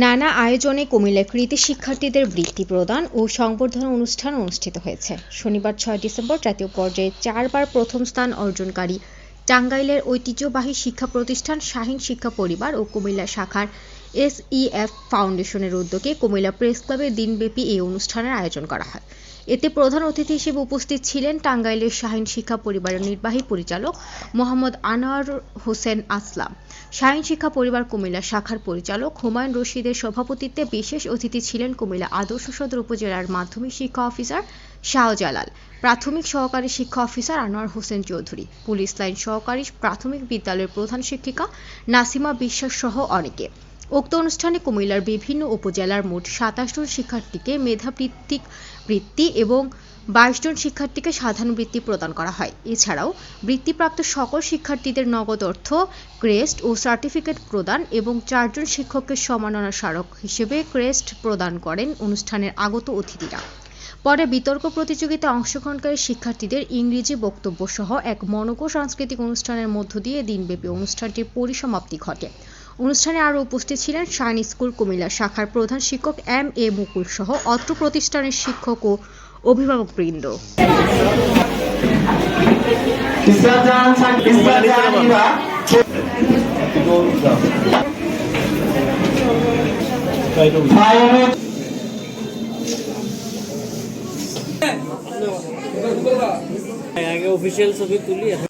নানা আয়োজনে কুমিল্লার কৃতী শিক্ষার্থীদের বৃত্তি প্রদান ও সংবর্ধনা অনুষ্ঠান অনুষ্ঠিত হয়েছে। শনিবার ৬ ডিসেম্বর জাতীয় পর্যায়ে ৪ বার প্রথম স্থান অর্জনকারী টাঙ্গাইলের ঐতিহ্যবাহী শিক্ষা প্রতিষ্ঠান শাহীন শিক্ষা পরিবার ও কুমিল্লা শাখার SEF ফাউন্ডেশনের উদ্যোগে কুমিল্লা প্রেস ক্লাবে দিনব্যাপী এই অনুষ্ঠানের আয়োজন করা হয়। এতে প্রধান অতিথি হিসেবে উপস্থিত ছিলেন টাঙ্গাইলের শাহীন শিক্ষা পরিবারের নির্বাহী পরিচালক মোহাম্মদ আনোয়ার হোসেন আসলাম, শাহীন শিক্ষা পরিবার কুমিল্লা শাখার পরিচালক হুমায়ুন রশিদের সভাপতিত্বে বিশেষ অতিথি ছিলেন কুমিল্লা আদর্শ সদর উপজেলার মাধ্যমিক শিক্ষা অফিসার শাহজালাল, প্রাথমিক সহকারী শিক্ষা officer Anwar Hossain Chowdhury, police line সহকারী প্রাথমিক বিদ্যালয়ের প্রধান শিক্ষিকা নাসিমা বিশ্বাস সহ অনেকে। উক্ত অনুষ্ঠানে কুমিল্লার বিভিন্ন উপজেলার মোট ২৭ জন শিক্ষার্থীকে মেধাভিত্তিক বৃত্তি এবং ২২ জন শিক্ষার্থীকে সাধারণ বৃত্তি প্রদান করা হয়। এছাড়াও বৃত্তিপ্রাপ্ত সকল শিক্ষার্থীদের নগদ অর্থ, ক্রেস্ট ও সার্টিফিকেট প্রদান এবং ৪ জন শিক্ষককে সম্মাননা স্মারক হিসেবে ক্রেস্ট প্রদান করেন অনুষ্ঠানের আগত অতিথিরা। পরে বিতর্ক প্রতিযোগিতায় অংশগ্রহণকারী শিক্ষার্থীদের ইংরেজি বক্তব্য সহ এক মনোজ্ঞ সাংস্কৃতিক অনুষ্ঠানের মধ্য দিয়ে দিনব্যাপী অনুষ্ঠানটির পরিসমাপ্তি ঘটে। অনুষ্ঠানে আরও উপস্থিত ছিলেন শাহীন স্কুল কুমিল্লা শাখার প্রধান শিক্ষক MA মুকুল সহ অত্র প্রতিষ্ঠানের শিক্ষক ও অভিভাবকবৃন্দ। আগে অফিসিয়াল ছবি তুলি এখন